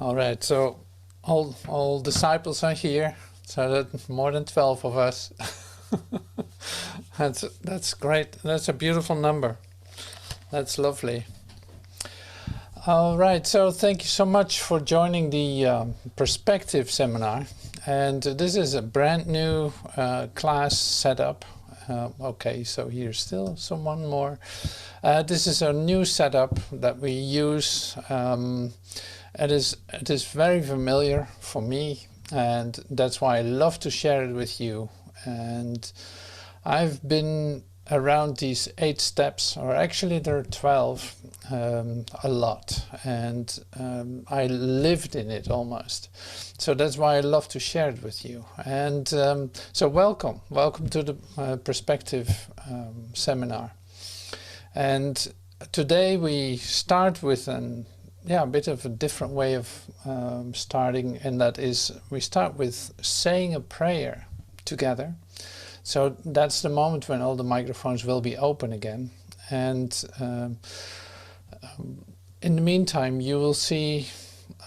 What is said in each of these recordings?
All right, so all disciples are here, so that more than 12 of us. That's great. That's a beautiful number. That's lovely. All right, so thank you so much for joining the Perspective seminar. And this is a brand new class setup. Okay, so here's still someone more. This is a new setup that we use. It is very familiar for me, and that's why I love to share it with you. And I've been around these 8 steps, or actually there are 12, a lot, and I lived in it almost. So that's why I love to share it with you. And so welcome to the Perspective seminar. And today we start with a bit of a different way of starting, and that is we start with saying a prayer together. So that's the moment when all the microphones will be open again. And in the meantime, you will see,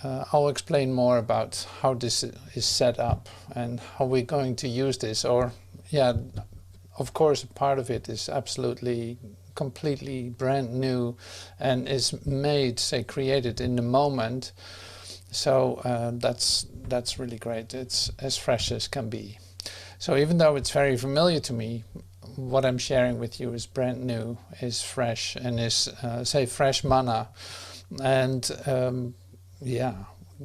I'll explain more about how this is set up and how we're going to use this. Or, of course, a part of it is absolutely, completely brand new and is made, say, created in the moment. So that's really great. It's as fresh as can be. So even though it's very familiar to me, what I'm sharing with you is brand new, is fresh, and is, say, fresh manna. And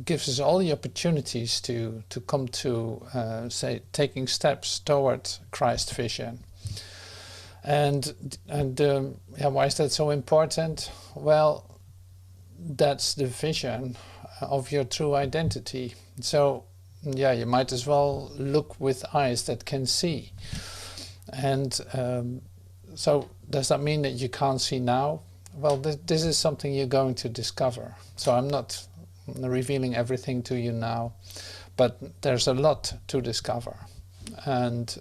gives us all the opportunities to come to, say, taking steps toward Christ vision. And why is that so important? Well, that's the vision of your true identity. So you might as well look with eyes that can see. And so does that mean that you can't see now? Well, this is something you're going to discover. So I'm not revealing everything to you now, but there's a lot to discover. And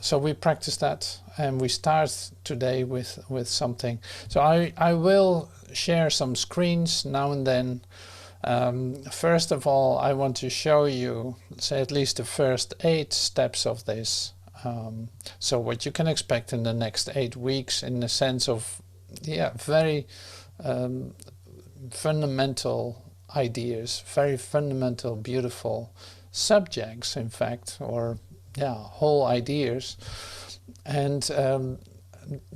so we practice that, and we start today with something. So I will share some screens now and then. First of all, I want to show you, say, at least the first 8 steps of this. So what you can expect in the next 8 weeks, in the sense of, very fundamental ideas, very fundamental, beautiful subjects, in fact, or whole ideas. And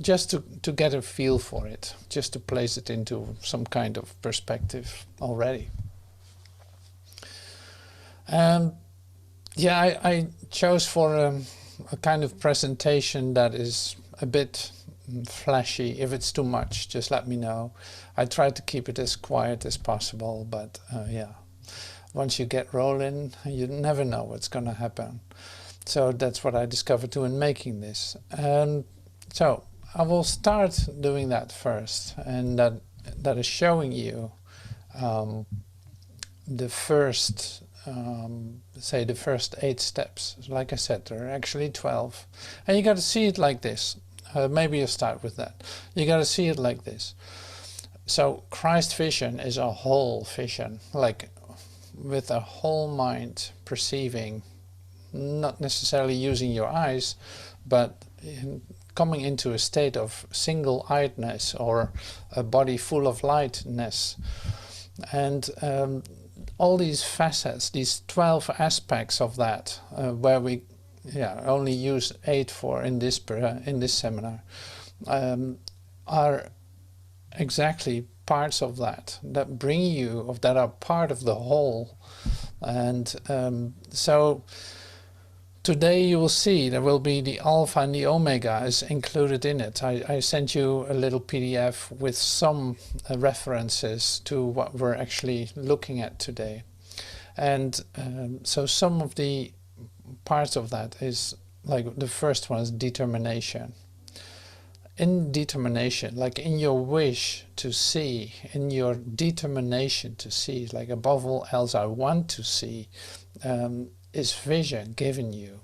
just to get a feel for it, just to place it into some kind of perspective already. I chose for a kind of presentation that is a bit flashy. If it's too much, just let me know. I try to keep it as quiet as possible, but once you get rolling, you never know what's going to happen. So that's what I discovered too in making this. So I will start doing that first, and that is showing you the first, say, the first 8 steps. Like I said, there are actually 12, and you got to see it like this. Maybe you'll start with that. You got to see it like this. So Christ vision is a whole vision, like with a whole mind perceiving, not necessarily using your eyes, but coming into a state of single-eyedness, or a body full of lightness. And all these facets, these 12 aspects of that, where we only use 8 for in this seminar, are exactly parts of that bring you, that are part of the whole. And so today you will see there will be the Alpha and the Omega is included in it. I sent you a little PDF with some references to what we're actually looking at today. And so some of the parts of that is, like, the first one is determination. In determination, like in your wish to see, in your determination to see, like above all else I want to see, is vision given you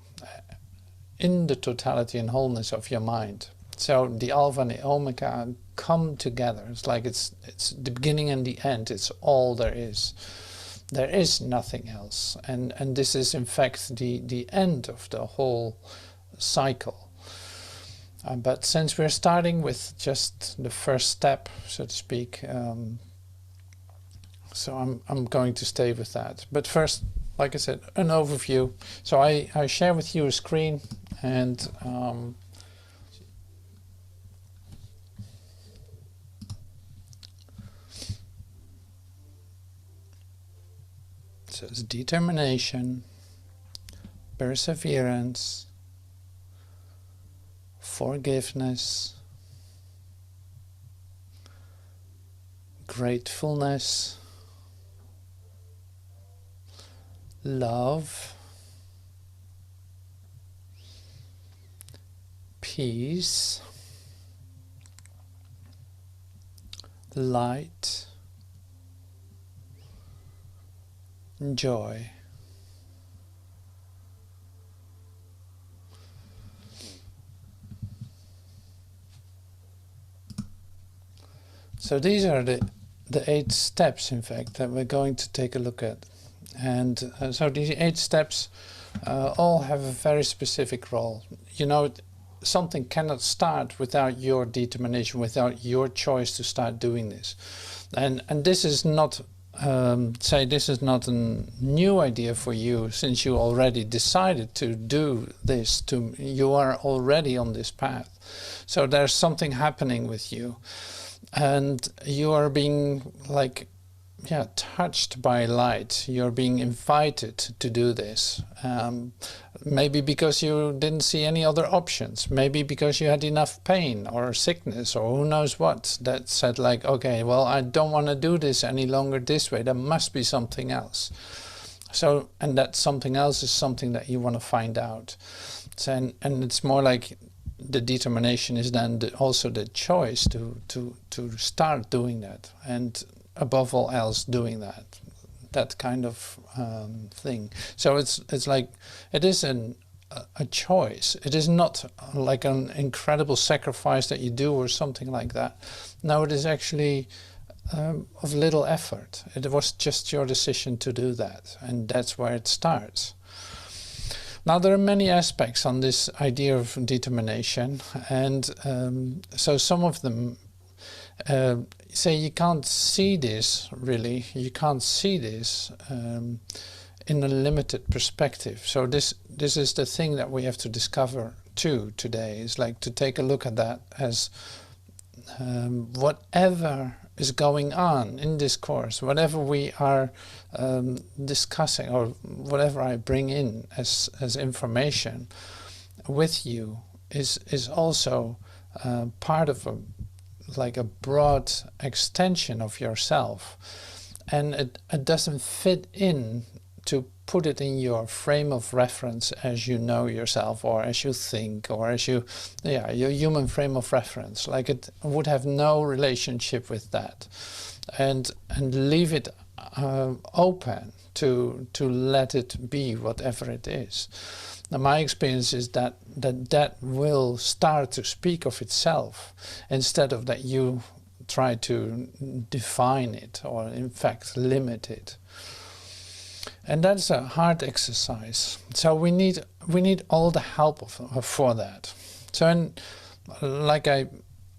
in the totality and wholeness of your mind. So the Alpha and the Omega come together. It's like it's the beginning and the end. It's all there is. There is nothing else. And this is in fact the end of the whole cycle. But since we're starting with just the first step, so to speak, so I'm going to stay with that. But first, like I said, an overview. So I share with you a screen, and so it's determination, perseverance, forgiveness, gratefulness, love, peace, light, joy. So these are the 8 steps, in fact, that we're going to take a look at. And so these 8 steps all have a very specific role. You know, something cannot start without your determination, without your choice to start doing this. And this is not, this is not a new idea for you, since you already decided to do this, you are already on this path. So there's something happening with you. And you are being touched by light. You're being invited to do this. Maybe because you didn't see any other options. Maybe because you had enough pain or sickness or who knows what that said like, okay, well, I don't want to do this any longer this way. There must be something else. So, and that something else is something that you want to find out. So, and it's more like the determination is then also the choice to start doing that, and above all else doing that kind of thing. So it's like it is a choice. It is not like an incredible sacrifice that you do or something like that. No, it is actually of little effort. It was just your decision to do that, and that's where it starts. Now, there are many aspects on this idea of determination, and so some of them say you can't see this, really. You can't see this in a limited perspective. So this is the thing that we have to discover too today, is like to take a look at that as whatever is going on in this course, whatever we are discussing or whatever I bring in as information with you is also part of a broad extension of yourself, and it doesn't fit in to put it in your frame of reference as you know yourself, or as you think, or as your human frame of reference. Like, it would have no relationship with that, and leave it open to let it be whatever it is. Now, my experience is that will start to speak of itself, instead of that you try to define it or in fact limit it. And that's a hard exercise. So we need all the help for that. So, like I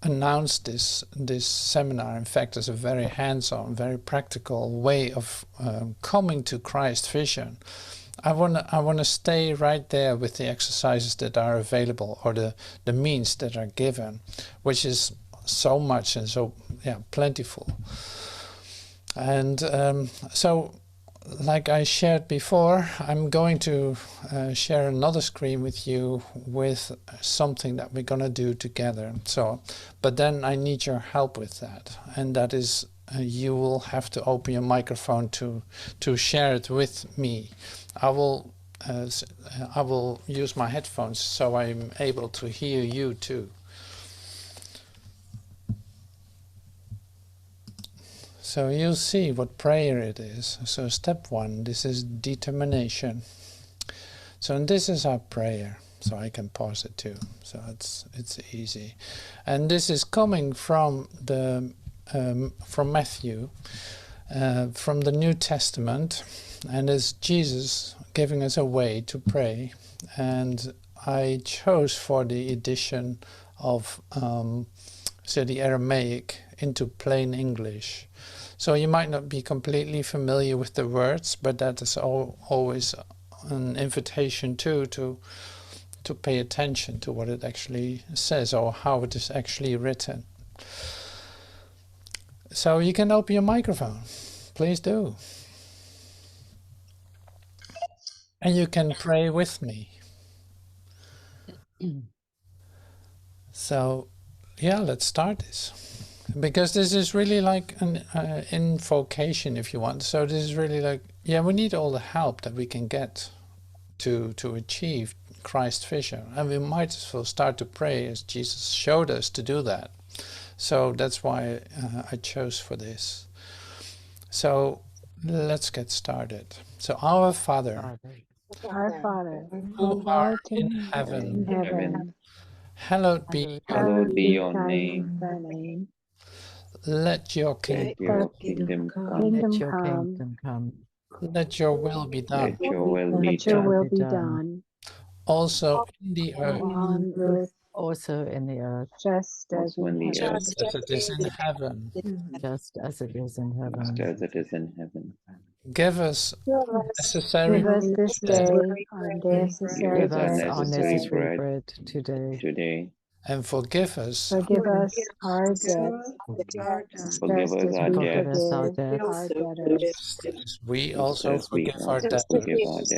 announced this seminar, in fact, as a very hands-on, very practical way of coming to Christ vision. I want to stay right there with the exercises that are available, or the means that are given, which is so much and so plentiful. And so, like I shared before, I'm going to share another screen with you with something that we're going to do together. So, but then I need your help with that, and that is you will have to open your microphone to share it with me. I will use my headphones so I'm able to hear you too. So you'll see what prayer it is. So step 1, this is determination. So this is our prayer. so I can pause it too. So it's easy, and this is coming from the from Matthew, from the New Testament, and it's Jesus giving us a way to pray. And I chose for the edition of so the Aramaic into plain English. So you might not be completely familiar with the words, but that is always an invitation too to pay attention to what it actually says or how it is actually written. So you can open your microphone, please do. And you can pray with me. So yeah, let's start this. Because this is really like an invocation, if you want. So this is really like, yeah, we need all the help that we can get to achieve Christ's vision. And we might as well start to pray as Jesus showed us to do that. So that's why I chose for this. So let's get started. So our Father, who art in heaven, hallowed be your name. Let your Let kingdom your kingdom come. let your will be done. Let your will be done. Also in the earth, On earth, also in the earth, just as it is in heaven. just as it is in heaven. Give us necessary Give us this day our necessary Give us bread our necessary bread today. and forgive us Forgive us our debts, Forgive just us as our we debts. forgive our debtors. we also forgive our debtors.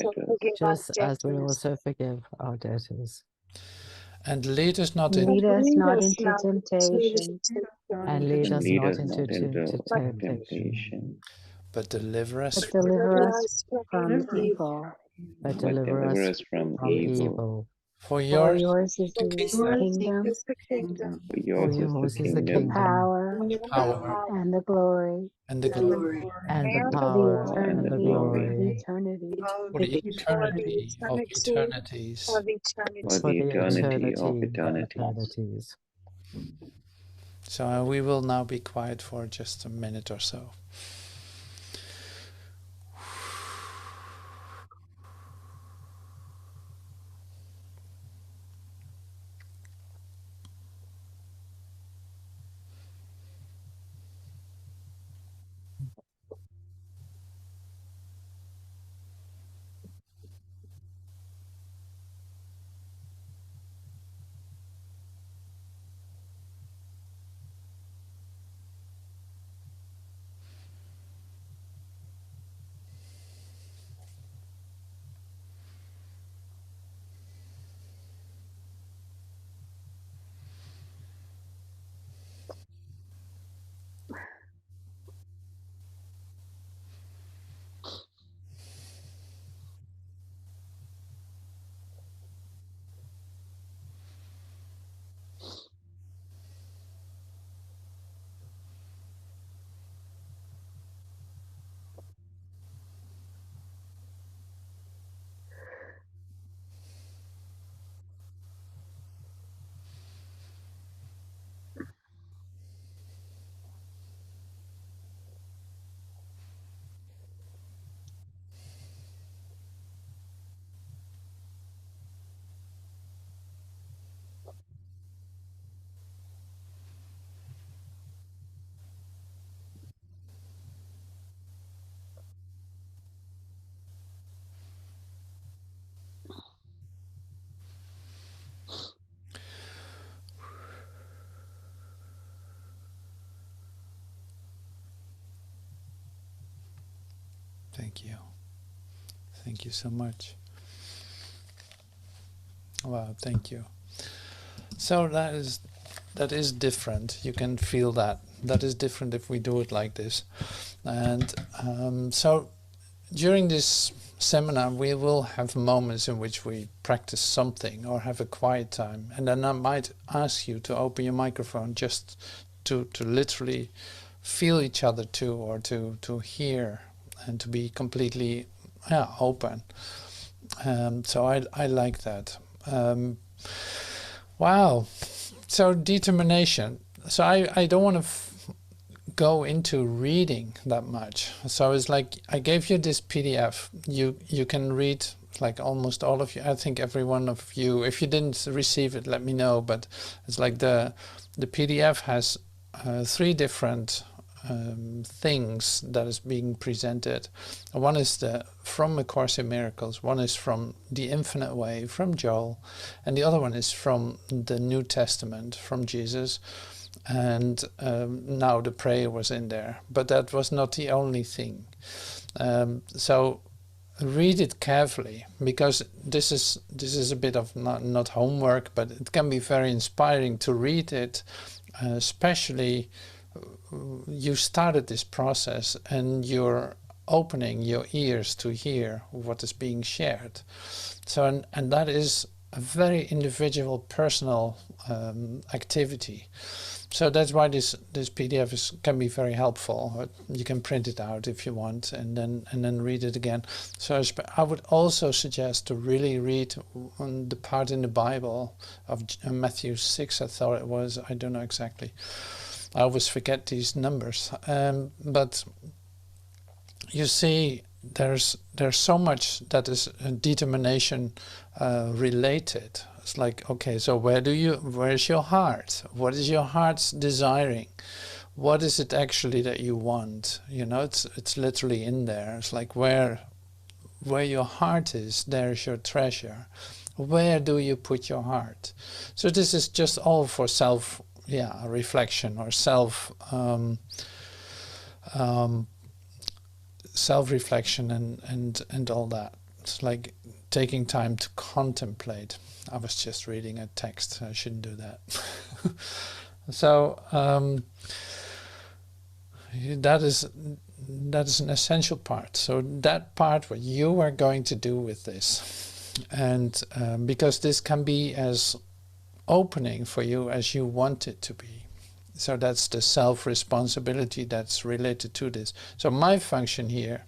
Just as we also forgive our debtors. And lead us not Lead into us not into temptation, And lead us not into temptation, but deliver us. but deliver us from evil. but deliver us from evil. For For yours yours is the kingdom, For yours is the the kingdom, power, power and the glory, and the glory and the for the power, and the eternity, glory, eternity. for the eternity of eternities. for the eternity of eternities. So we will now be quiet for just a minute or so. Thank you. Thank you so much. Wow, thank you. So that is different. You can feel that. That is different if we do it like this. And so during this seminar, we will have moments in which we practice something or have a quiet time. And then I might ask you to open your microphone just to literally feel each other too, or to hear and to be completely open. So I like that. Wow. So determination. So I don't want to go into reading that much. So it's like I gave you this PDF. You can read, like almost all of you. I think every one of you. If you didn't receive it, let me know. But it's like the PDF has 3 different things that is being presented. One is from A Course in Miracles, one is from The Infinite Way from Joel, and the other one is from the New Testament from Jesus. And now the prayer was in there, but that was not the only thing. So read it carefully, because this is a bit of not homework, but it can be very inspiring to read it, especially you started this process and you're opening your ears to hear what is being shared. So and that is a very individual, personal activity. So that's why this PDF can be very helpful. You can print it out if you want, and then read it again. So I would also suggest to really read on the part in the Bible of Matthew 6, I thought it was. I don't know exactly. I always forget these numbers. But you see, there's so much that is determination related. It's like, okay, so where's your heart? What is your heart's desiring? What is it actually that you want? You know, it's literally in there. It's like where your heart is, there's your treasure. Where do you put your heart? So this is just all for reflection or self-reflection and all that. It's like taking time to contemplate. I was just reading a text. I shouldn't do that. So that is an essential part. So that part, what you are going to do with this, and because this can be as opening for you as you want it to be. So that's the self-responsibility that's related to this. So my function here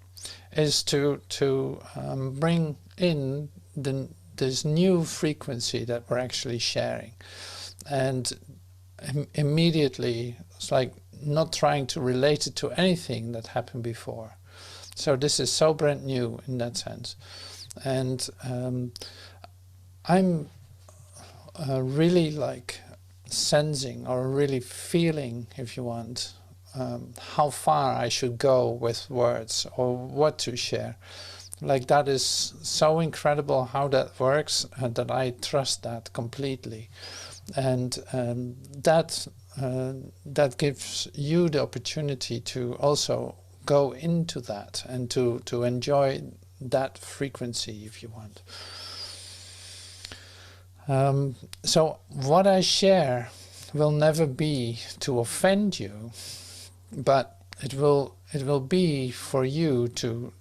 is to bring in this new frequency that we're actually sharing, and immediately it's like not trying to relate it to anything that happened before. So this is so brand new in that sense, and I'm really like sensing or really feeling, if you want, how far I should go with words or what to share. Like that is so incredible how that works, and that I trust that completely, and that gives you the opportunity to also go into that and to enjoy that frequency, if you want. So what I share will never be to offend you, but it will be for you to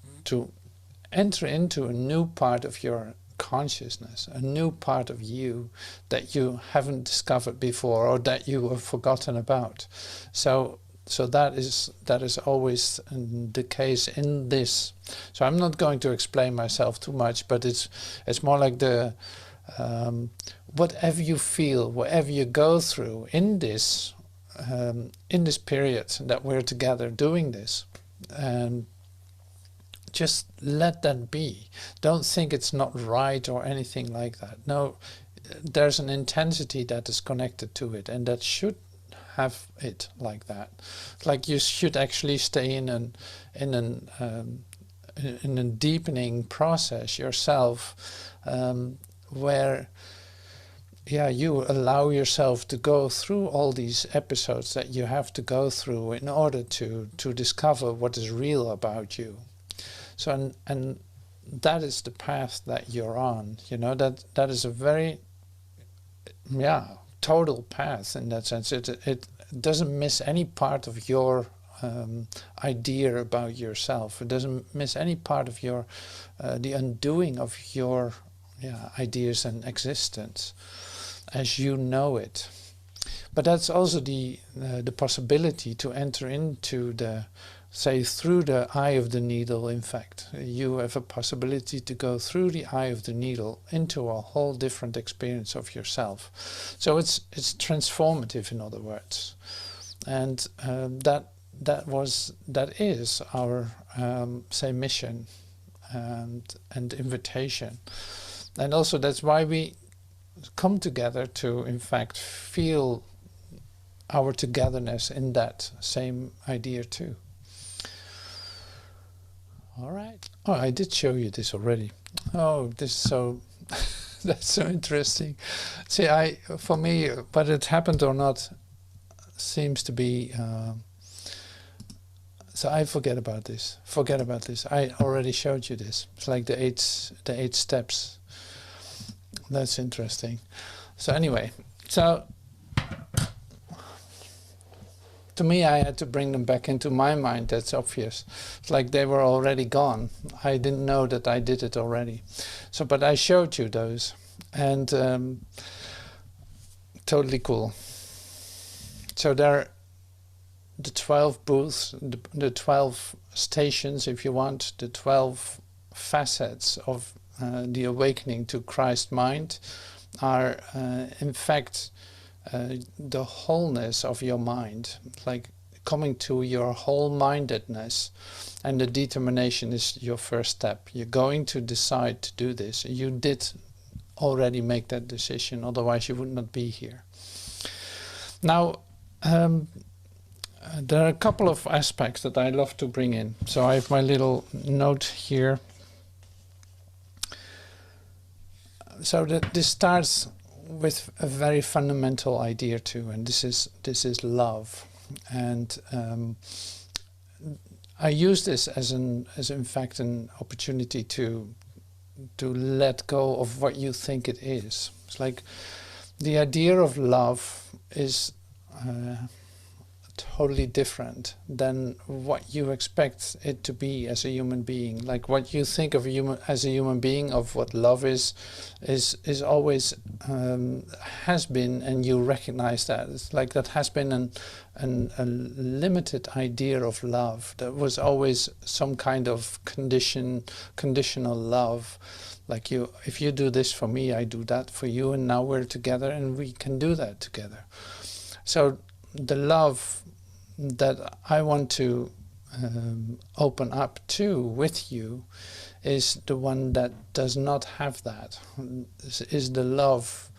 enter into a new part of your consciousness, a new part of you that you haven't discovered before, or that you have forgotten about. So that is always the case in this. So I'm not going to explain myself too much, but it's more like the whatever you feel, whatever you go through in this period that we're together doing this, just let that be. Don't think it's not right or anything like that. No, there's an intensity that is connected to it, and that should have it like that. Like you should actually stay in a deepening process yourself, where you allow yourself to go through all these episodes that you have to go through in order to discover what is real about you. So and that is the path that you're on. You know, that is a very total path in that sense. It doesn't miss any part of your idea about yourself. It doesn't miss any part of your the undoing of your ideas and existence as you know it. But that's also the possibility to enter into say through the eye of the needle. In fact, you have a possibility to go through the eye of the needle into a whole different experience of yourself. So it's transformative, in other words, and that is our say mission and invitation, and also that's why we come together to in fact feel our togetherness in that same idea too. All right. Oh, I did show you this already. Oh, this is so that's so interesting. See, for me, whether it happened or not seems to be so I forget about this. I already showed you this. It's like the eight steps. That's interesting. So anyway, so to me, I had to bring them back into my mind. That's obvious. It's like they were already gone. I didn't know that I did it already. So, but I showed you those, and totally cool. So there are the 12 booths, the 12 stations, if you want, the 12 facets of the awakening to Christ mind are in fact the wholeness of your mind, like coming to your whole-mindedness, and the determination is your first step. You're going to decide to do this. You did already make that decision, otherwise you would not be here. Now, there are a couple of aspects that I love to bring in. So I have my little note here. So that this starts with a very fundamental idea too, and this is love, and I use this as in fact an opportunity to let go of what you think it is. It's like the idea of love is totally different than what you expect it to be as a human being. Like what you think of as a human being, of what love is always has been, and you recognize that. It's like that has been a limited idea of love. That was always some kind of conditional love. Like if you do this for me, I do that for you, and now we're together and we can do that together. So the love that I want to open up to with you is the one that does not have that. Is the love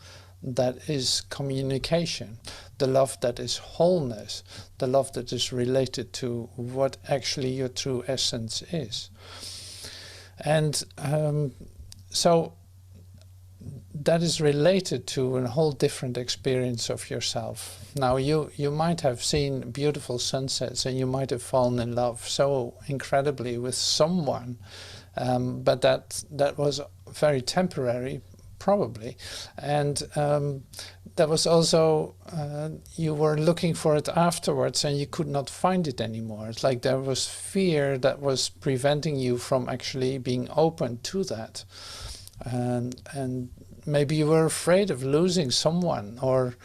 that is communication, the love that is wholeness, the love that is related to what actually your true essence is. And so that is related to a whole different experience of yourself. Now you might have seen beautiful sunsets and you might have fallen in love so incredibly with someone, but that was very temporary, probably, and that was also you were looking for it afterwards and you could not find it anymore. It's like there was fear that was preventing you from actually being open to that. And maybe you were afraid of losing someone, or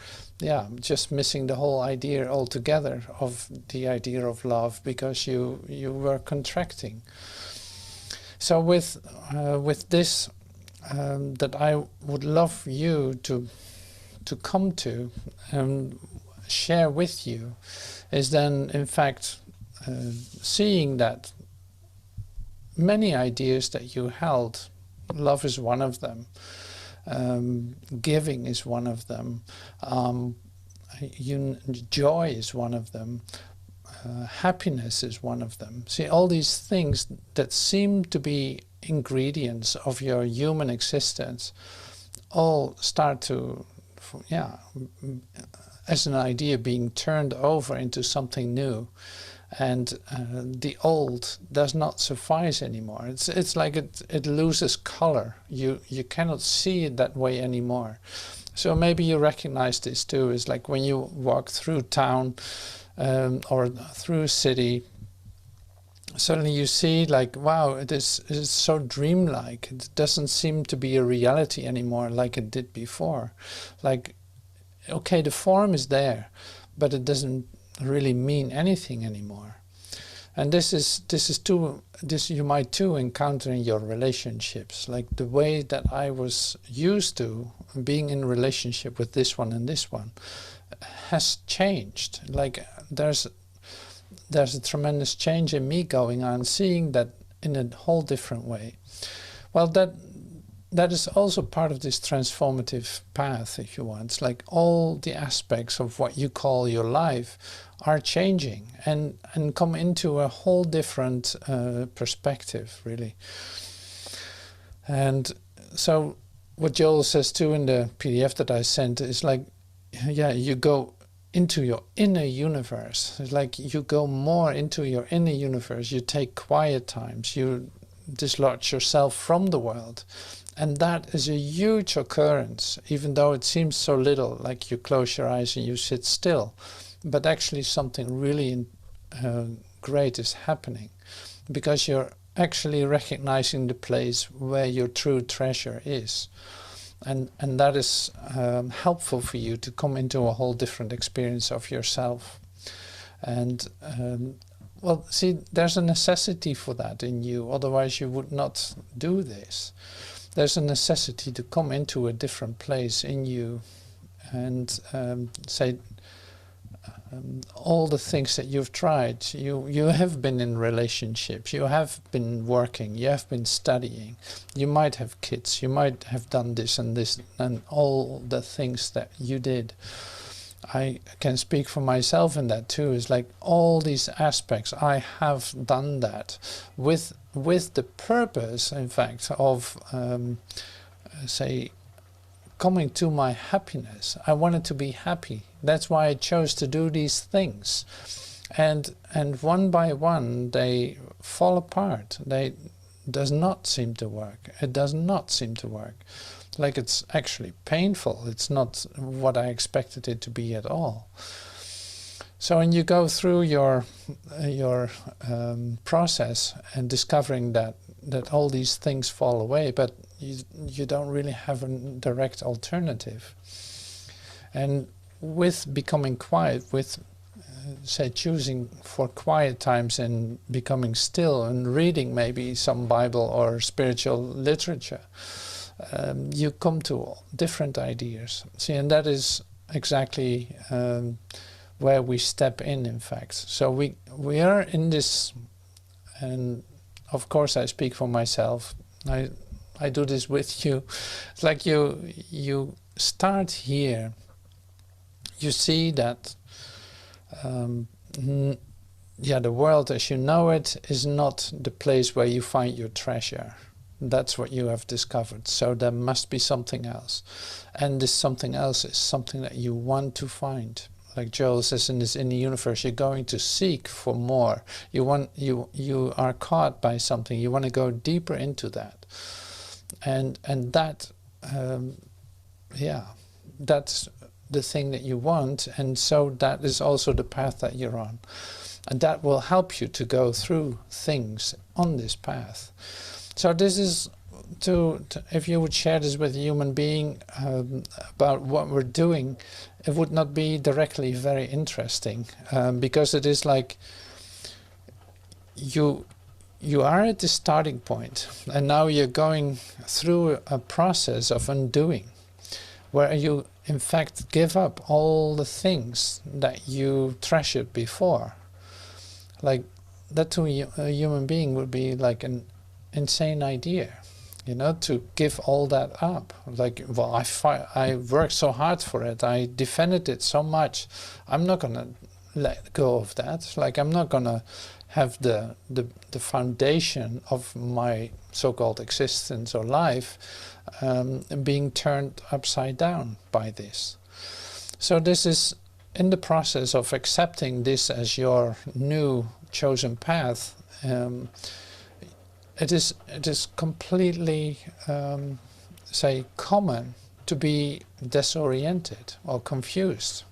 just missing the whole idea altogether of the idea of love because you were contracting. So with this that I would love you to come to and share with you is then in fact seeing that many ideas that you held, love is one of them, giving is one of them, joy is one of them, happiness is one of them. See, all these things that seem to be ingredients of your human existence all start to, as an idea being turned over into something new. And the old does not suffice anymore. It's like it loses color. You cannot see it that way anymore. So maybe you recognize this too. It's like when you walk through town or through a city, suddenly you see like, wow, it is so dreamlike. It doesn't seem to be a reality anymore like it did before. Like, okay, the form is there, but it doesn't really mean anything anymore. And this you might too encounter in your relationships, like the way that I was used to being in relationship with this one and this one has changed. Like there's a tremendous change in me going on, seeing that in a whole different way. Well, that is also part of this transformative path, if you want. It's like all the aspects of what you call your life are changing and come into a whole different perspective, really. And so what Joel says too in the PDF that I sent is like, yeah, you go into your inner universe. It's like you go more into your inner universe. You take quiet times. You dislodge yourself from the world. And that is a huge occurrence, even though it seems so little, like you close your eyes and you sit still. But actually something really great is happening, because you're actually recognizing the place where your true treasure is. And that is helpful for you to come into a whole different experience of yourself. And well, see, there's a necessity for that in you, otherwise you would not do this. There's a necessity to come into a different place in you and say all the things that you've tried. You have been in relationships, you have been working, you have been studying, you might have kids, you might have done this and all the things that you did. I can speak for myself in that too. It's like all these aspects, I have done that with the purpose, in fact, of say, coming to my happiness. I wanted to be happy. That's why I chose to do these things. And one by one they fall apart. They does not seem to work. It does not seem to work. Like, it's actually painful. It's not what I expected it to be at all. So when you go through your process and discovering that all these things fall away, but you don't really have a direct alternative. And with becoming quiet, with say choosing for quiet times and becoming still and reading maybe some Bible or spiritual literature, you come to different ideas. See, and that is exactly where we step in fact. So we are in this, and of course I speak for myself. I do this with you. It's like you start here. You see that yeah, the world as you know it is not the place where you find your treasure. That's what you have discovered. So there must be something else. And this something else is something that you want to find. Like Joel says, in the universe, you're going to seek for more. You are caught by something. You want to go deeper into that. And that, yeah, that's the thing that you want. And so that is also the path that you're on. And that will help you to go through things on this path. So this is if you would share this with a human being about what we're doing, it would not be directly very interesting, because it is like you are at the starting point, and now you're going through a process of undoing, where you in fact give up all the things that you treasured before. Like that to a human being would be like an insane idea, you know, to give all that up. Like, well, I worked so hard for it, I defended it so much, I'm not gonna let go of that. Like, I'm not gonna have the foundation of my so-called existence or life being turned upside down by this. So this is in the process of accepting this as your new chosen path. It is completely, say, common to be disoriented or confused,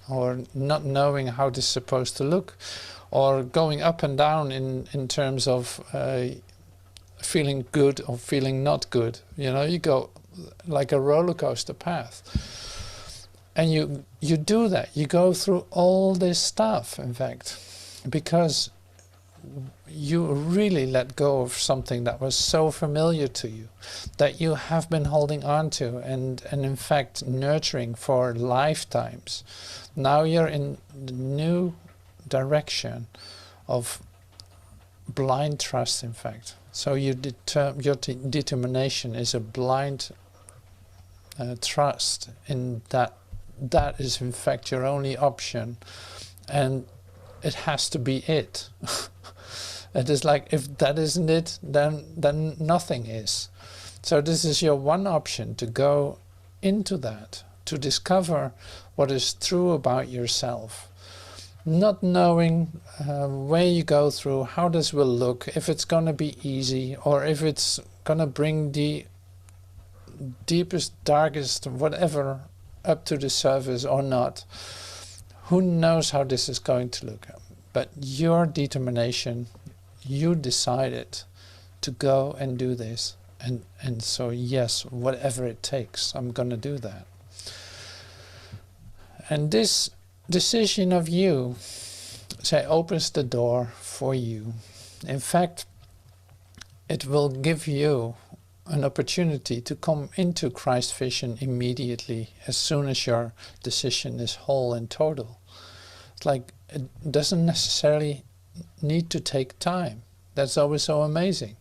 or not knowing how this is supposed to look, or going up and down in terms of feeling good or feeling not good. You know, you go like a roller coaster path. And you do that. You go through all this stuff, in fact, because you really let go of something that was so familiar to you, that you have been holding on to and in fact nurturing for lifetimes. Now you're in the new direction of blind trust, in fact. So your determination is a blind trust in that is in fact your only option, and it has to be it. It is like, if that isn't it, then nothing is. So this is your one option, to go into that, to discover what is true about yourself. Not knowing where you go through, how this will look, if it's going to be easy, or if it's going to bring the deepest, darkest, whatever up to the surface or not. Who knows how this is going to look? But your determination, you decided to go and do this. And so yes, whatever it takes, I'm going to do that. And this decision of you, say, opens the door for you. In fact, it will give you an opportunity to come into Christ vision immediately, as soon as your decision is whole and total. It's like, it doesn't necessarily need to take time. That's always so amazing.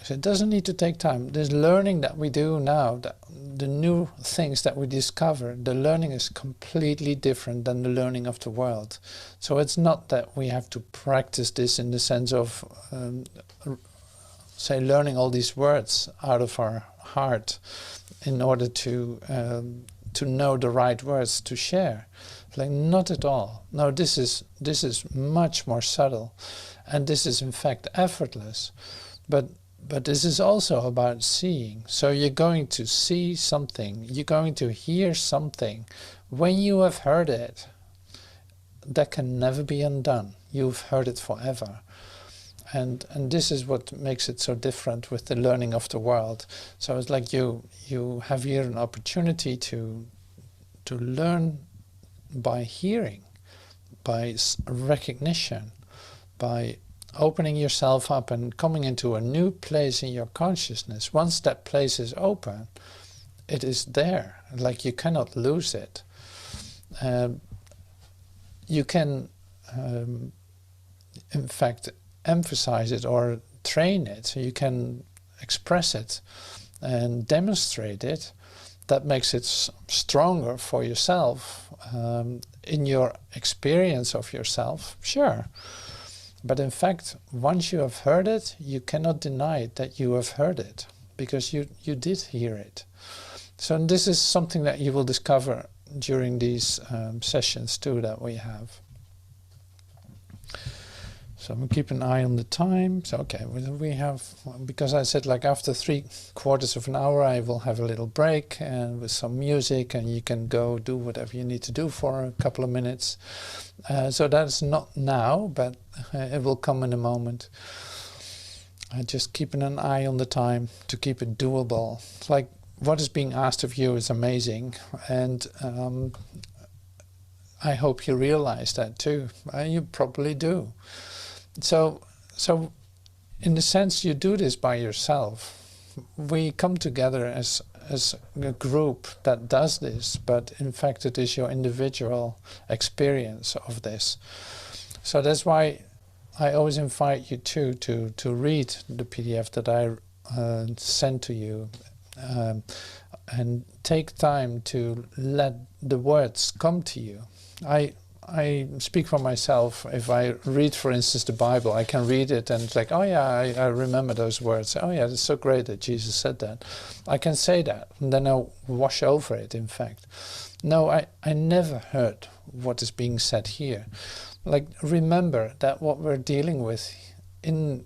So it doesn't need to take time. This learning that we do now, the new things that we discover, the learning is completely different than the learning of the world. So it's not that we have to practice this in the sense of say, learning all these words out of our heart in order to know the right words to share. Like, not at all. No, this is much more subtle, and this is in fact effortless. But this is also about seeing. So you're going to see something, you're going to hear something. When you have heard it, that can never be undone. You've heard it forever. And this is what makes it so different with the learning of the world. So it's like you have here an opportunity to learn by hearing, by recognition, by opening yourself up and coming into a new place in your consciousness. Once that place is open, it is there. Like, you cannot lose it. You can, in fact, emphasize it or train it. So you can express it and demonstrate it. That makes it stronger for yourself in your experience of yourself, sure. But in fact, once you have heard it, you cannot deny it that you have heard it, because you did hear it. So this is something that you will discover during these sessions too that we have. So I'm keep an eye on the time. So okay, we have, because I said like after 3/4 of an hour I will have a little break and with some music, and you can go do whatever you need to do for a couple of minutes. So that's not now, but it will come in a moment. Just keeping an eye on the time to keep it doable. It's like what is being asked of you is amazing, and I hope you realize that too. You probably do. So in the sense you do this by yourself. We come together as a group that does this, but in fact it is your individual experience of this. So that's why I always invite you to read the PDF that I send to you, and take time to let the words come to you. I speak for myself. If I read, for instance, the Bible, I can read it and it's like, oh yeah, I remember those words. Oh yeah, it's so great that Jesus said that. I can say that, and then I'll wash over it, in fact. No, I never heard what is being said here. Like, remember that what we're dealing with in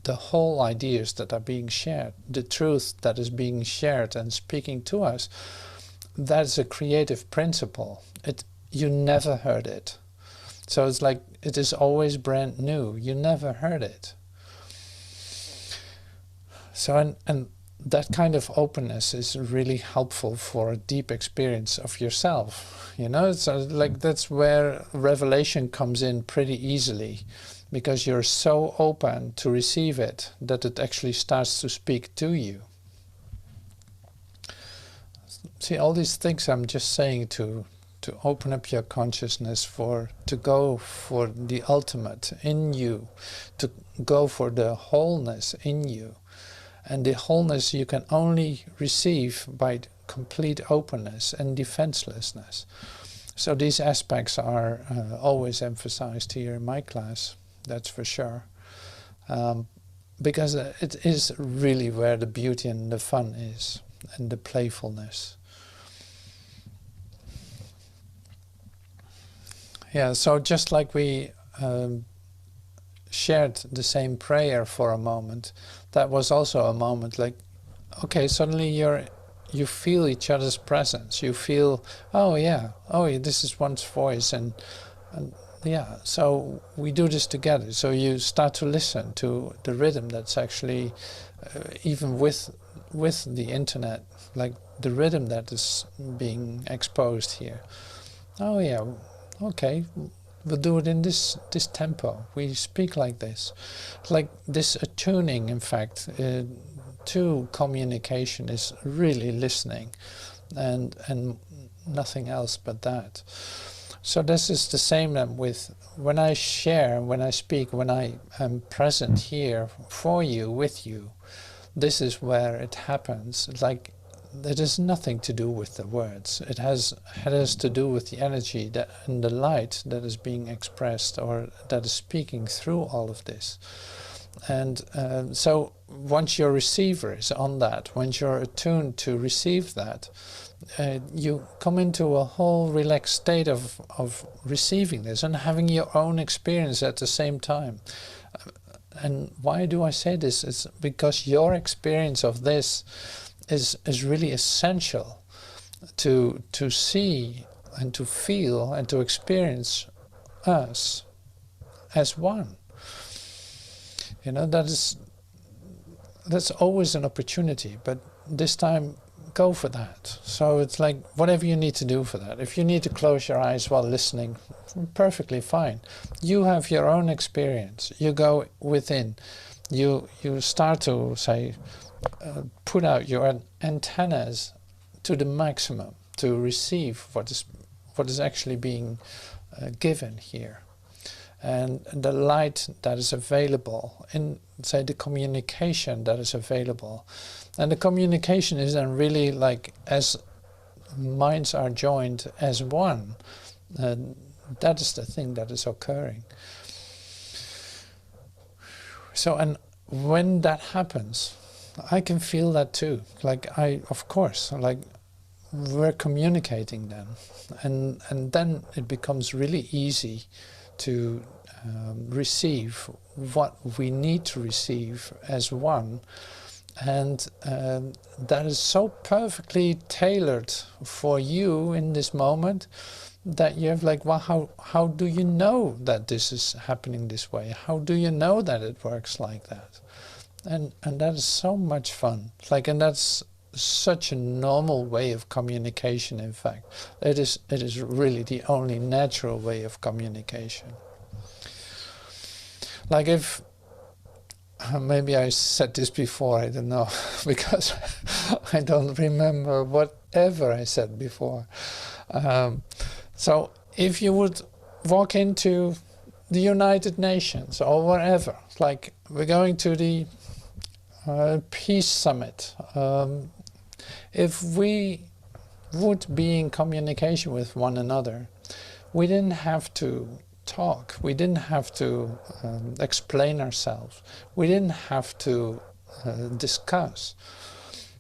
the whole ideas that are being shared, the truth that is being shared and speaking to us, that's a creative principle. You never heard it. So it's like, it is always brand new. You never heard it. So, and that kind of openness is really helpful for a deep experience of yourself. You know, so like that's where revelation comes in pretty easily. because you're so open to receive it that it actually starts to speak to you. See, all these things I'm just saying to open up your consciousness, to go for the ultimate in you, to go for the wholeness in you. And the wholeness you can only receive by complete openness and defenselessness. So these aspects are always emphasized here in my class, that's for sure. Because it is really where the beauty and the fun is, and the playfulness. Yeah, so just like we shared the same prayer for a moment, that was also a moment like, okay, suddenly you feel each other's presence. You feel, oh yeah, this is one's voice, and yeah, so we do this together. So you start to listen to the rhythm that's actually, even with the internet, like the rhythm that is being exposed here. Oh yeah, okay, we'll do it in this tempo. We speak like this. Like this attuning, in fact, to communication is really listening, and nothing else but that. So this is the same with when I share, when I speak, when I am present here for you, with you. This is where it happens. Like, it has nothing to do with the words. It has to do with the energy and the light that is being expressed, or that is speaking through all of this. And so once your receiver is on that, once you're attuned to receive that, you come into a whole relaxed state of receiving this and having your own experience at the same time. And why do I say this? It's because your experience of this is really essential to see and to feel and to experience us as one. You know, that's always an opportunity, but this time go for that. So it's like whatever you need to do for that. If you need to close your eyes while listening, perfectly fine. You have your own experience. You go within. You start to say, put out your antennas to the maximum to receive what is actually being given here. And the light that is available, in, say, the communication that is available. And the communication is then really like, as minds are joined as one, that is the thing that is occurring. So, and when that happens, I can feel that too. Like, of course, like, we're communicating then. And then it becomes really easy to receive what we need to receive as one, and that is so perfectly tailored for you in this moment that you have like, well, how do you know that this is happening this way? How do you know that it works like that? And that is so much fun. Like, and that's such a normal way of communication. In fact, it is really the only natural way of communication. Like, if maybe I said this before, I don't know, because I don't remember whatever I said before. So if you would walk into the United Nations or wherever, like we're going to the Peace Summit, if we would be in communication with one another, we didn't have to talk, we didn't have to explain ourselves, we didn't have to discuss.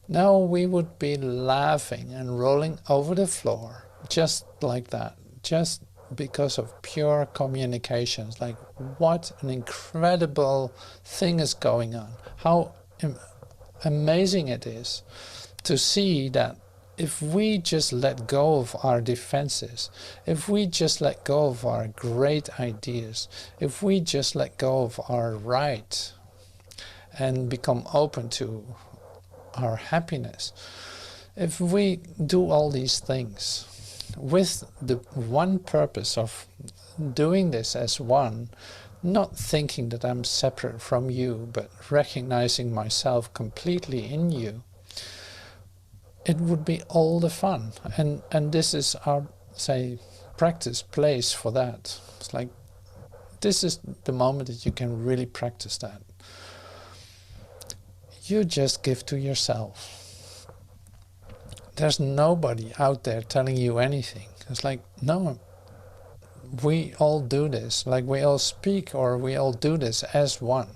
No, we would be laughing and rolling over the floor, just like that, just because of pure communications. Like, what an incredible thing is going on. How amazing it is to see that if we just let go of our defenses, if we just let go of our great ideas, if we just let go of our right and become open to our happiness, if we do all these things with the one purpose of doing this as one, not thinking that I'm separate from you, but recognizing myself completely in you, it would be all the fun. And this is our, say, practice place for that. It's like, this is the moment that you can really practice that. You just give to yourself. There's nobody out there telling you anything. It's like, no, we all do this. Like, we all speak, or we all do this as one.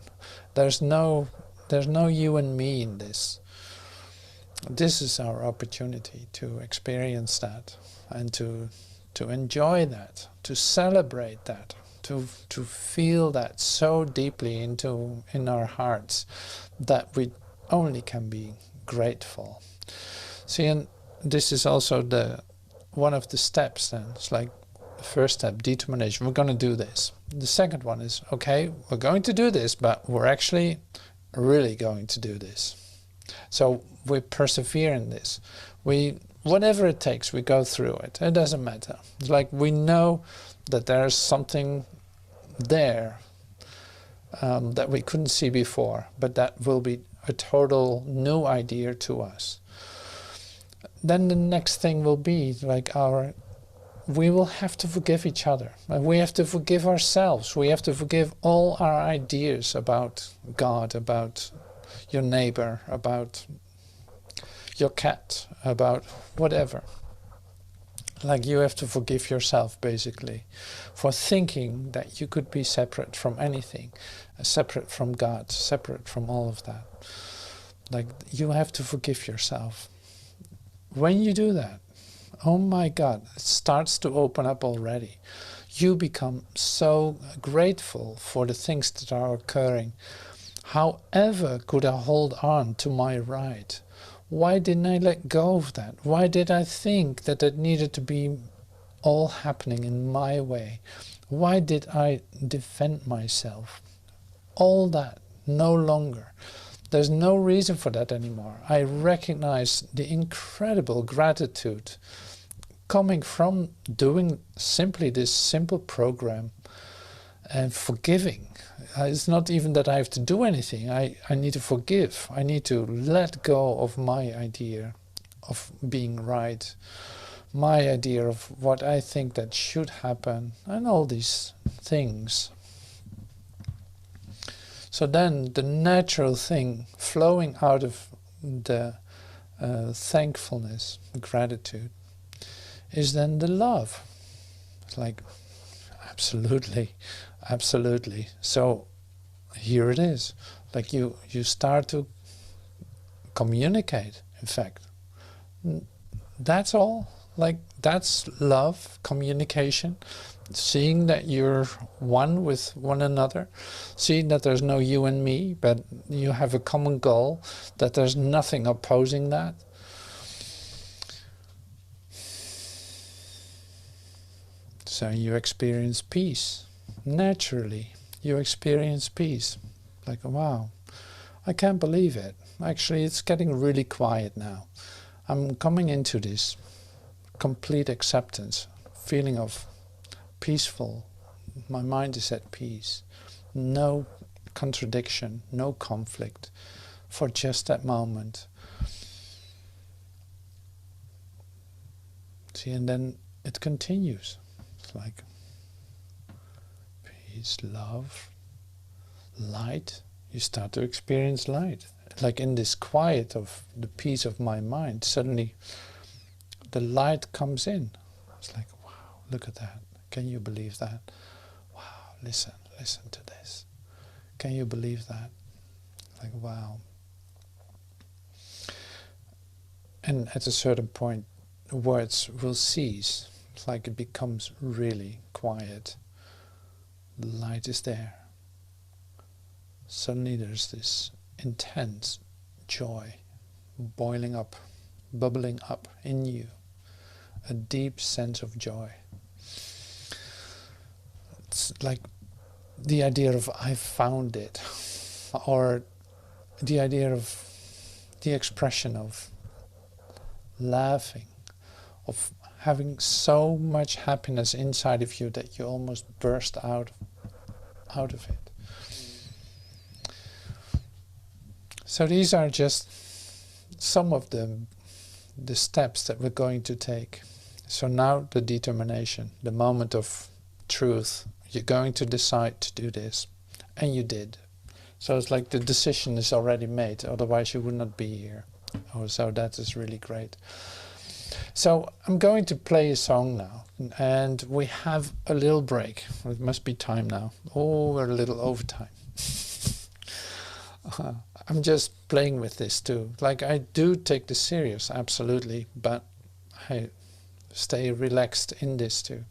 There's no you and me in this. This is our opportunity to experience that, and to enjoy that, to celebrate that, to feel that so deeply in our hearts that we only can be grateful. See, and this is also one of the steps then. It's like the first step, determination. We're going to do this. The second one is, okay, we're going to do this, but we're actually really going to do this. So we persevere in this. Whatever it takes, we go through it. It doesn't matter. It's like we know that there's something there that we couldn't see before, but that will be a total new idea to us. Then the next thing will be like we will have to forgive each other. We have to forgive ourselves. We have to forgive all our ideas about God, about your neighbor, about your cat, about whatever. Like, you have to forgive yourself, basically, for thinking that you could be separate from anything, separate from God, separate from all of that. Like, you have to forgive yourself. When you do that, oh my God, it starts to open up already. You become so grateful for the things that are occurring. However could I hold on to my right? Why didn't I let go of that? Why did I think that it needed to be all happening in my way? Why did I defend myself? All that, no longer. There's no reason for that anymore. I recognize the incredible gratitude coming from doing simply this simple program and forgiving. It's not even that I have to do anything. I need to forgive. I need to let go of my idea of being right, my idea of what I think that should happen, and all these things. So then the natural thing flowing out of the thankfulness, gratitude, is then the love. It's like, absolutely, absolutely. So here it is. Like, you start to communicate, in fact. That's all. Like, that's love, communication. Seeing that you're one with one another, seeing that there's no you and me, but you have a common goal, that there's nothing opposing that. So you experience peace. Naturally, you experience peace. Like, wow, I can't believe it. Actually, it's getting really quiet now. I'm coming into this complete acceptance, feeling of peaceful. My mind is at peace. No contradiction, no conflict for just that moment. See, and then it continues. It's like peace, love, light. You start to experience light. Like, in this quiet of the peace of my mind, suddenly the light comes in. It's like, wow, look at that. Can you believe that? Wow, listen to this. Can you believe that? Like, wow. And at a certain point, words will cease. It's like it becomes really quiet. The light is there. Suddenly there's this intense joy boiling up, bubbling up in you. A deep sense of joy. It's like the idea of I found it, or the idea of the expression of laughing, of having so much happiness inside of you that you almost burst out out of it. So these are just some of the steps that we're going to take. So now the determination, the moment of truth. You're going to decide to do this, and you did. So it's like the decision is already made, otherwise you would not be here. Oh, so that is really great. So I'm going to play a song now, and we have a little break. It must be time now. Oh, we're a little over time. I'm just playing with this too. Like, I do take this serious, absolutely, but I stay relaxed in this too.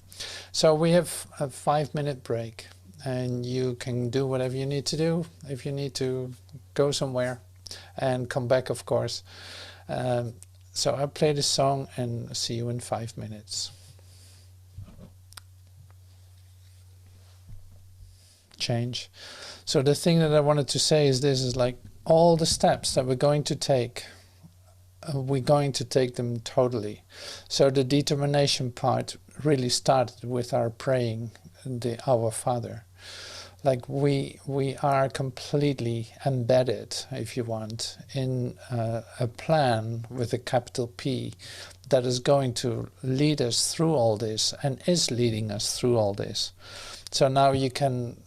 So we have a 5-minute break, and you can do whatever you need to do. If you need to go somewhere and come back, of course. So I'll play this song and see you in 5 minutes. Change. So the thing that I wanted to say is this, is like all the steps that we're going to take, we're going to take them totally. So the determination part really started with our praying the Our Father. Like we are completely embedded, if you want, in a plan with a capital P that is going to lead us through all this and is leading us through all this. So now you can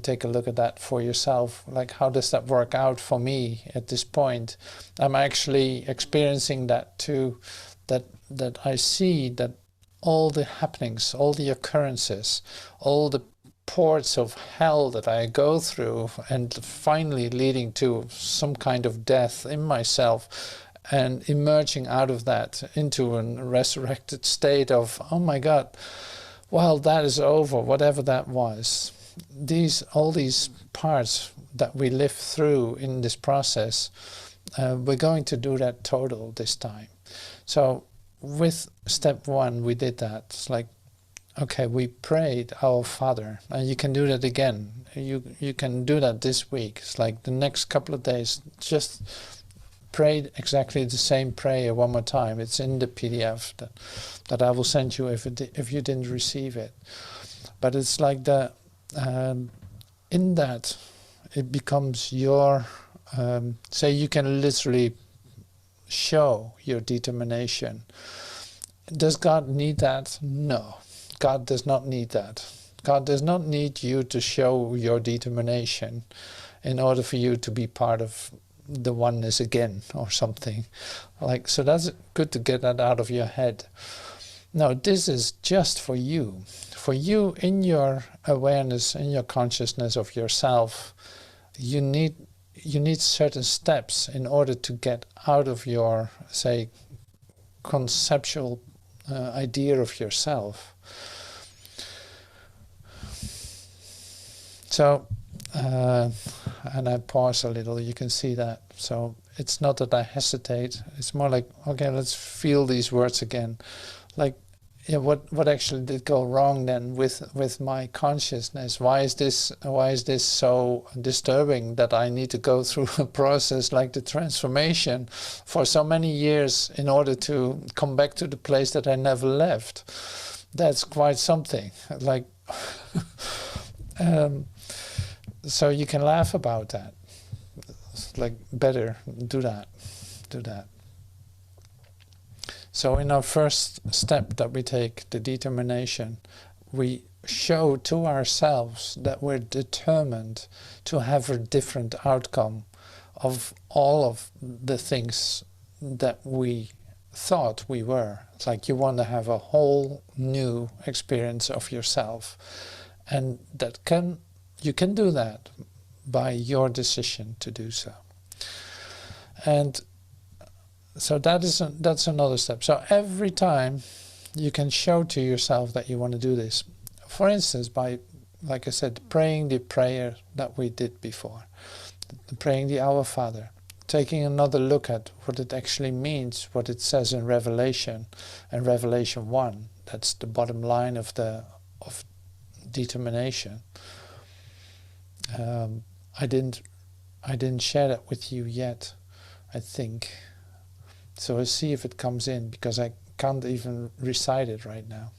take a look at that for yourself. Like, how does that work out for me at this point? I'm actually experiencing that too, that I see that all the happenings, all the occurrences, all the ports of hell that I go through, and finally leading to some kind of death in myself, and emerging out of that into a resurrected state of, oh my God, well, that is over, whatever that was. All these parts that we live through in this process, we're going to do that total this time. So with step 1, we did that. It's like, okay, we prayed Our Father, and you can do that again. You can do that this week. It's like the next couple of days, just pray exactly the same prayer one more time. It's in the PDF that I will send you if you didn't receive it. But it's like that. In that, it becomes your. So you can literally show your determination. Does God need that? No. God does not need that. God does not need you to show your determination in order for you to be part of the oneness again or something. Like, so that's good to get that out of your head. No, this is just for you. For you, in your awareness, in your consciousness of yourself, you need certain steps in order to get out of your, say, conceptual idea of yourself. So, and I pause a little, you can see that. So it's not that I hesitate, it's more like, okay, let's feel these words again. Like, yeah, what actually did go wrong then with my consciousness? Why is this so disturbing that I need to go through a process like the transformation for so many years in order to come back to the place that I never left? That's quite something. Like, so you can laugh about that. It's like, better do that. So in our first step that we take, the determination, we show to ourselves that we're determined to have a different outcome of all of the things that we thought we were. It's like you want to have a whole new experience of yourself. And you can do that by your decision to do so. And so that's another step. So every time you can show to yourself that you want to do this. For instance, by, like I said, praying the prayer that we did before, praying the Our Father, taking another look at what it actually means, what it says in Revelation, and Revelation 1. That's the bottom line of determination. I didn't share that with you yet, I think. So I'll see if it comes in, because I can't even recite it right now.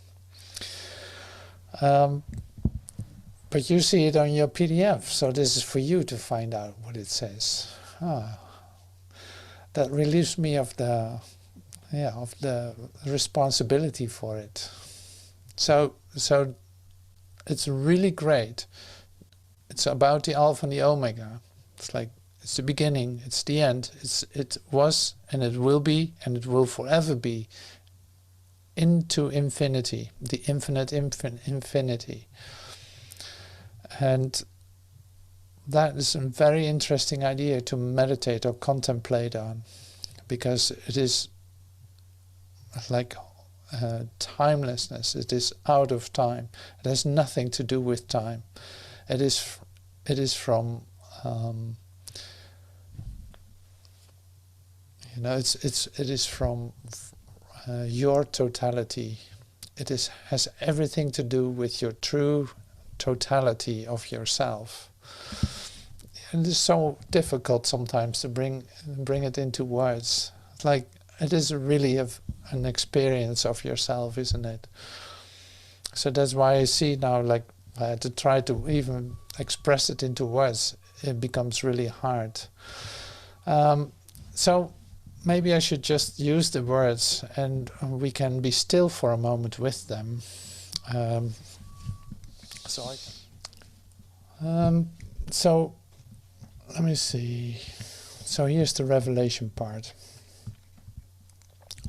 but you see it on your PDF, so this is for you to find out what it says. That relieves me of the responsibility for it. So it's really great. It's about the Alpha and the Omega. It's like, it's the beginning, it's the end, it was and it will be and it will forever be, into infinity, the infinite infinity. And that is a very interesting idea to meditate or contemplate on, because it is like timelessness. It is out of time. It has nothing to do with time. It is from it is from your totality. It has everything to do with your true totality of yourself. And it's so difficult sometimes to bring it into words. It's like, it is really an experience of yourself, isn't it? So that's why I see now, like, to try to even express it into words, it becomes really hard. So maybe I should just use the words and we can be still for a moment with them. So let me see. So here's the revelation part.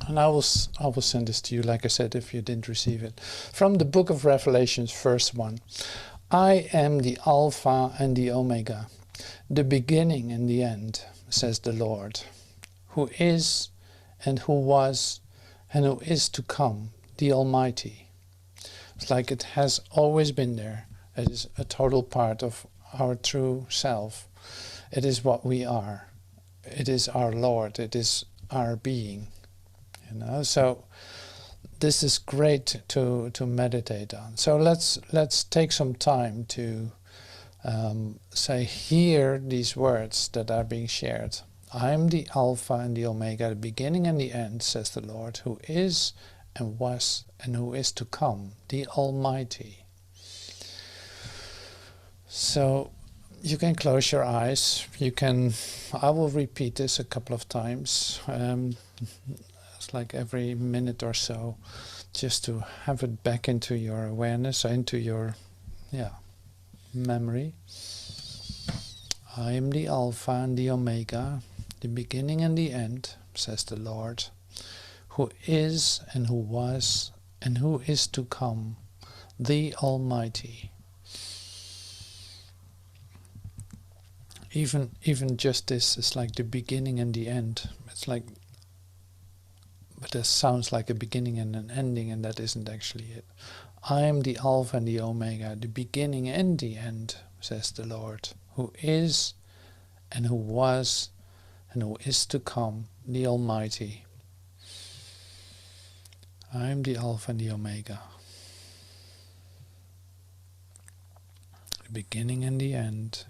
And I will send this to you, like I said, if you didn't receive it. From the book of Revelations, verse 1. I am the Alpha and the Omega, the beginning and the end, says the Lord, who is and who was and who is to come, the Almighty. It's like it has always been there. It is a total part of our true self. It is what we are. It is our Lord. It is our being. So this is great to meditate on. So let's take some time to hear these words that are being shared. I am the Alpha and the Omega, the beginning and the end, says the Lord, who is and was and who is to come, the Almighty. So you can close your eyes. I will repeat this a couple of times. It's like every minute or so, just to have it back into your awareness, into your memory. I am the Alpha and the Omega, the beginning and the end, says the Lord, who is and who was and who is to come, the Almighty. Even just this is like the beginning and the end. It's like, but that sounds like a beginning and an ending, and that isn't actually it. I am the Alpha and the Omega, the beginning and the end, says the Lord, who is and who was and who is to come, the Almighty. I am the Alpha and the Omega, the beginning and the end,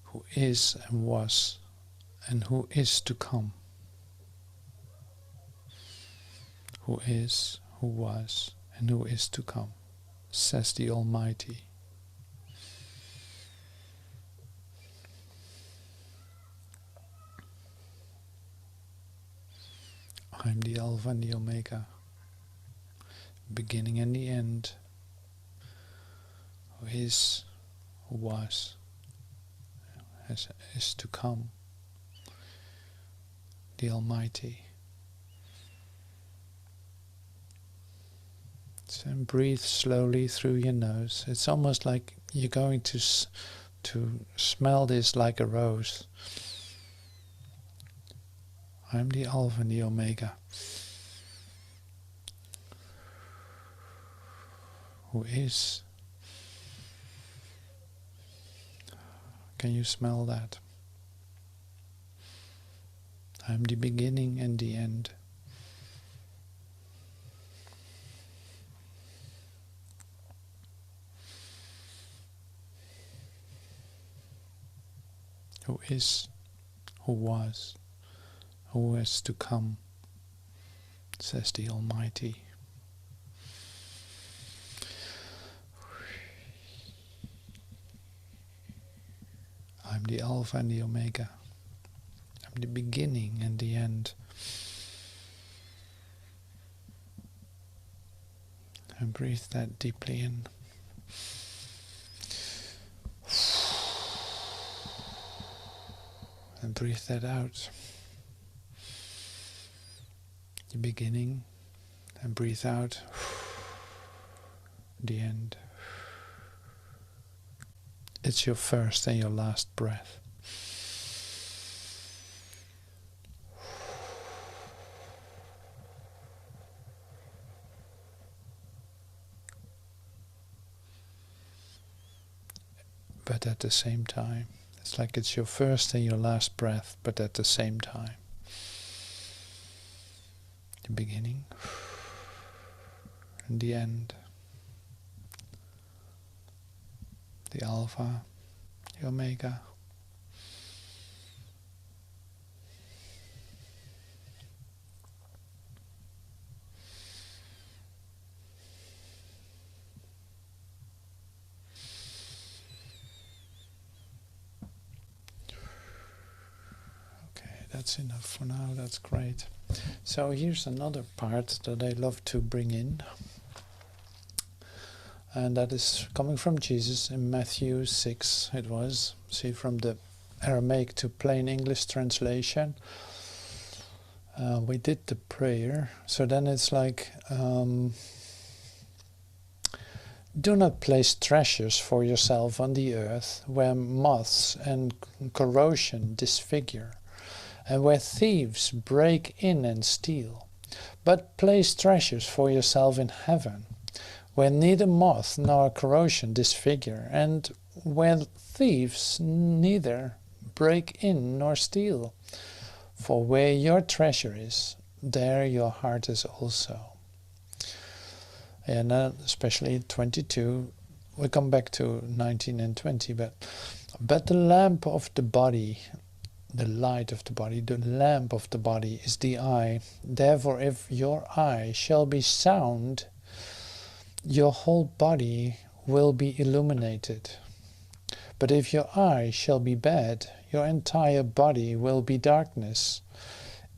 who is and was and who is to come, who is, who was, and who is to come, says the Almighty. I am the Alpha and the Omega, beginning and the end, who is, who was, is to come, the Almighty. So breathe slowly through your nose. It's almost like you're going to smell this like a rose. I'm the Alpha and the Omega, who is. Can you smell that? I'm the beginning and the end. Who is, who was, who is to come, says the Almighty. I'm the Alpha and the Omega. I'm the beginning and the end. And breathe that deeply in. And breathe that out. The beginning, and breathe out the end. It's your first and your last breath. But at the same time, it's like it's your first and your last breath, but at the same time. The beginning and the end. The Alpha, the Omega. That's enough for now, that's great. So here's another part that I love to bring in. And that is coming from Jesus in Matthew 6, it was. See, from the Aramaic to plain English translation. We did the prayer. So then it's like, do not place treasures for yourself on the earth, where moths and corrosion disfigure, and where thieves break in and steal. But place treasures for yourself in heaven, where neither moth nor corrosion disfigure, and where thieves neither break in nor steal. For where your treasure is, there your heart is also. And especially 22, we come back to 19 and 20, but the lamp of the body, the light of the body, the lamp of the body is the eye. Therefore, if your eye shall be sound, your whole body will be illuminated. But if your eye shall be bad, your entire body will be darkness.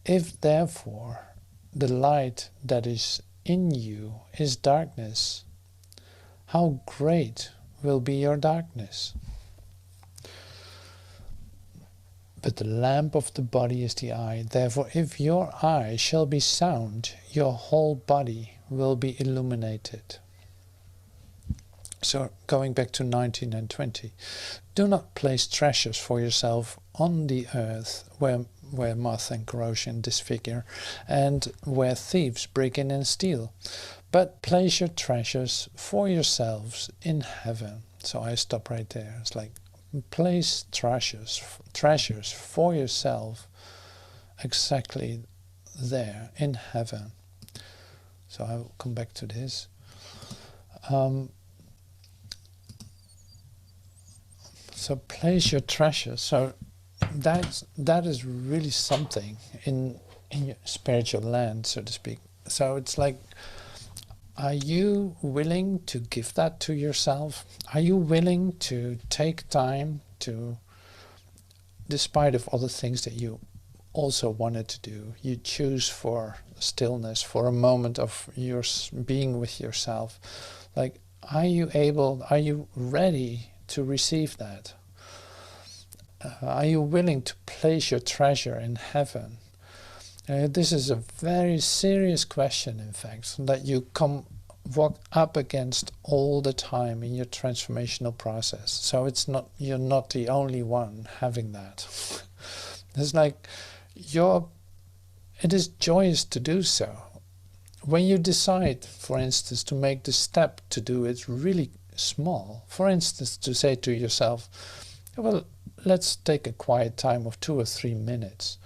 If therefore the light that is in you is darkness, how great will be your darkness? But the lamp of the body is the eye. Therefore, if your eye shall be sound, your whole body will be illuminated. So, going back to 19 and 20. Do not place treasures for yourself on the earth, where moth and corrosion disfigure, and where thieves break in and steal. But place your treasures for yourselves in heaven. So I stop right there. It's like, place treasures for yourself exactly there in heaven. So I'll come back to this. So place your treasures. So that is really something in your spiritual land, so to speak. So it's like, are you willing to give that to yourself? Are you willing to take time to, despite of other things that you also wanted to do, you choose for stillness, for a moment of your being with yourself? Like, are you ready to receive that? Are you willing to place your treasure in heaven? This is a very serious question, in fact, that you walk up against all the time in your transformational process. So you're not the only one having that. It's like it is joyous to do so. When you decide, for instance, to make the step to do it really small, for instance, to say to yourself, well, let's take a quiet time of 2 or 3 minutes.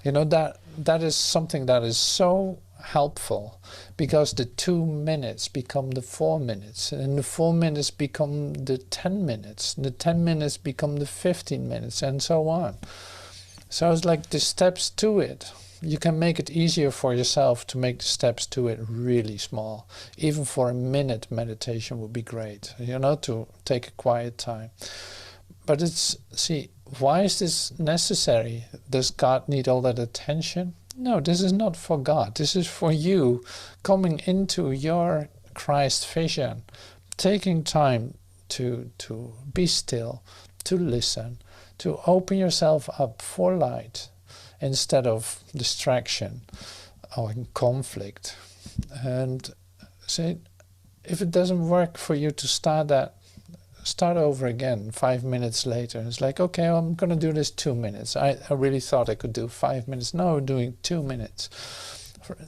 You know, that is something that is so helpful, because the 2 minutes become the 4 minutes, and the 4 minutes become the 10 minutes, the 10 minutes become the 15 minutes, and so on. So it's like the steps to it. You can make it easier for yourself to make the steps to it really small. Even for a minute meditation would be great, you know, to take a quiet time. But why is this necessary? Does God need all that attention? No, this is not for God. This is for you coming into your Christ vision, taking time to be still, to listen, to open yourself up for light instead of distraction or conflict. And say, if it doesn't work for you to start over again 5 minutes later. It's like, okay, I'm going to do this 2 minutes. I really thought I could do 5 minutes. No, I'm doing 2 minutes.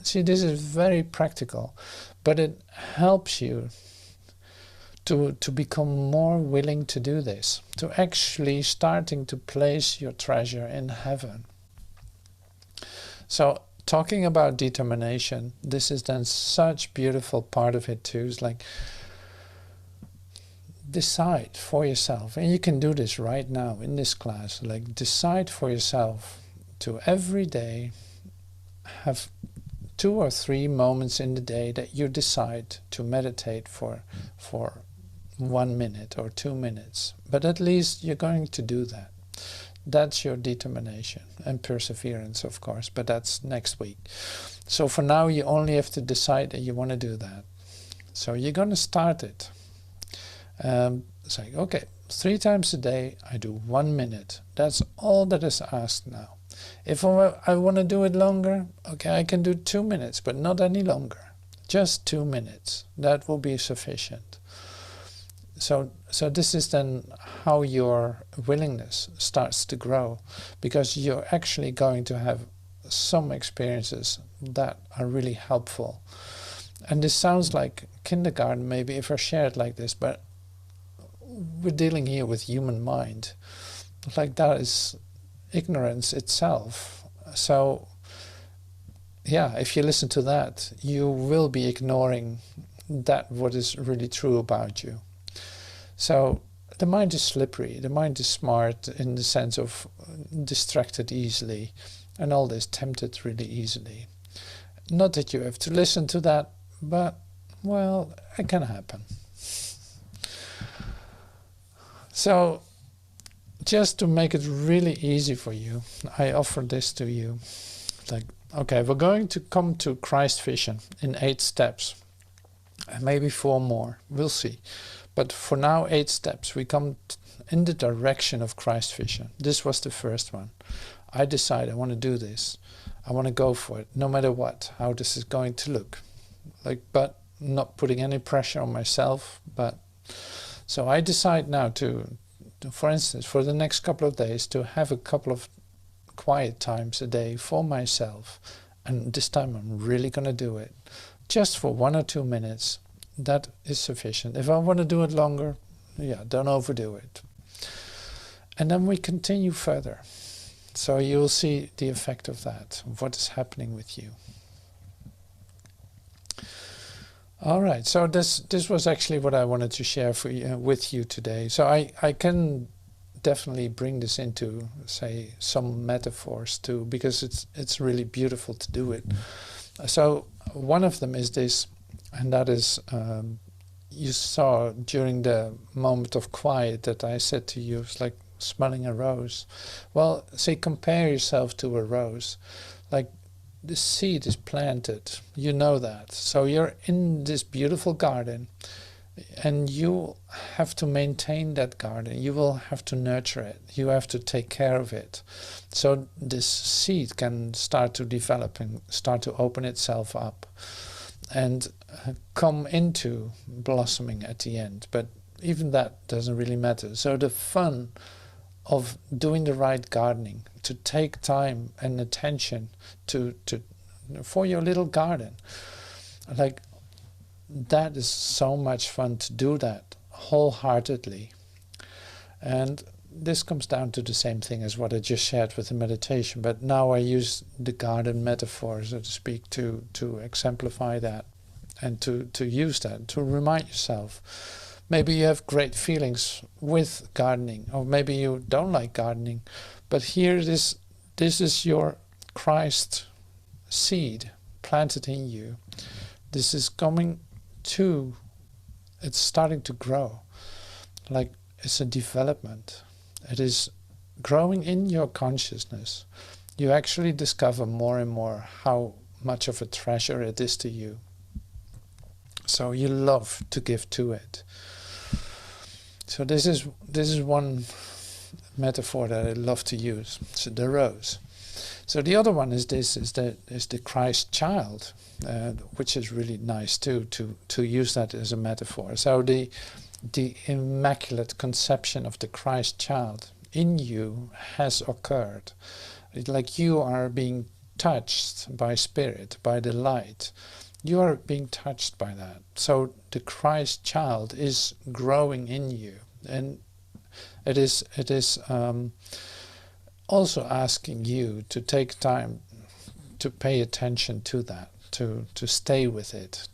See, this is very practical, but it helps you to become more willing to do this, to actually starting to place your treasure in heaven. So talking about determination, this is then such beautiful part of it too. It's like, decide for yourself, and you can do this right now in this class, like decide for yourself to every day have 2 or 3 moments in the day that you decide to meditate for 1 minute or 2 minutes, but at least you're going to do that. That's your determination and perseverance, of course, but that's next week. So for now you only have to decide that you want to do that. So you're going to start it. It's like, okay, 3 times a day I do 1 minute. That's all that is asked now. If I want to do it longer, okay, I can do 2 minutes, but not any longer. Just 2 minutes. That will be sufficient. So this is then how your willingness starts to grow, because you're actually going to have some experiences that are really helpful. And this sounds like kindergarten maybe if I share it like this, but we're dealing here with human mind. Like, that is ignorance itself. So yeah, if you listen to that, you will be ignoring that what is really true about you. So the mind is slippery, the mind is smart in the sense of distracted easily and all this, tempted really easily. Not that you have to listen to that, but well, it can happen. So just to make it really easy for you, I offer this to you. Like, okay, we're going to come to Christ vision in 8 steps, and maybe 4 more, we'll see. But for now, 8 steps. We come in the direction of Christ vision. This was the first one. I decide I want to do this. I want to go for it, no matter what, how this is going to look. Like, but not putting any pressure on myself. But so I decide now to, for instance, for the next couple of days, to have a couple of quiet times a day for myself. And this time I'm really going to do it. Just for 1 or 2 minutes. That is sufficient. If I want to do it longer, yeah, don't overdo it. And then we continue further. So you'll see the effect of that, of what is happening with you. All right, so this was actually what I wanted to share with you today. So I can definitely bring this into, say, some metaphors too, because it's really beautiful to do it. So one of them is this, and that is, you saw during the moment of quiet that I said to you, it's like smelling a rose. Well, say, compare yourself to a rose. Like, the seed is planted, you know that. So you're in this beautiful garden, and you have to maintain that garden. You will have to nurture it. You have to take care of it. So this seed can start to develop and start to open itself up and come into blossoming at the end. But even that doesn't really matter. So the fun of doing the right gardening, to take time and attention for your little garden, like, that is so much fun to do that wholeheartedly. And this comes down to the same thing as what I just shared with the meditation, but now I use the garden metaphor, so to speak, to exemplify that and to use that, to remind yourself. Maybe you have great feelings with gardening, or maybe you don't like gardening, but here this is your Christ seed planted in you. This is coming to, it's starting to grow. Like, it's a development. It is growing in your consciousness, you actually discover more and more how much of a treasure it is to you. So you love to give to it. So this is one metaphor that I love to use. So the rose. So the other one is the Christ child, which is really nice too, to use that as a metaphor. So the immaculate conception of the Christ child in you has occurred. It's like you are being touched by spirit, by the light. You are being touched by that. So the Christ child is growing in you, and it is also asking you to take time to pay attention to that, to stay with it,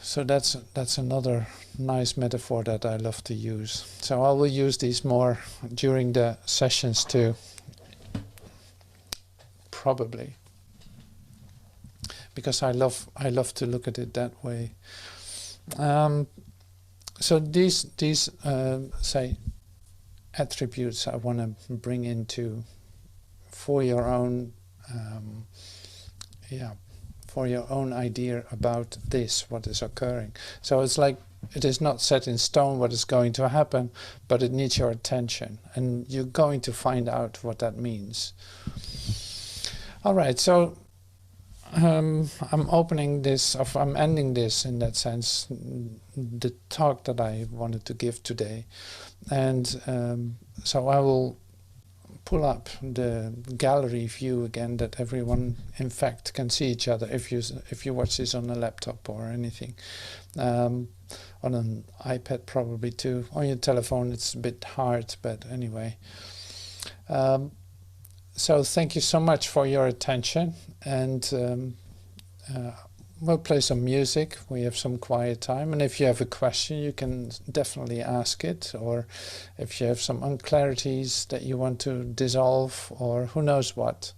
So that's another nice metaphor that I love to use. So I will use these more during the sessions too, probably, because I love to look at it that way. So these say attributes I want to bring into for your own for your own idea about this, what is occurring. So it's like it is not set in stone what is going to happen, but it needs your attention, and you're going to find out what that means. All right, so I'm opening this, or I'm ending this in that sense, the talk that I wanted to give today. And so I will pull up the gallery view again, that everyone in fact can see each other if you watch this on a laptop or anything. On an iPad probably too. On your telephone it's a bit hard, but anyway. So thank you so much for your attention, and we'll play some music. We have some quiet time, and if you have a question you can definitely ask it, or if you have some unclarities that you want to dissolve, or who knows what,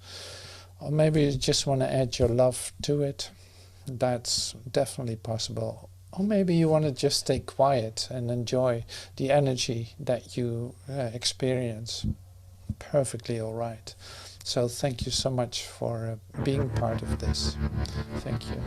or maybe you just want to add your love to it, that's definitely possible. Or maybe you want to just stay quiet and enjoy the energy that you experience. Perfectly all right. So thank you so much for being part of this. Thank you.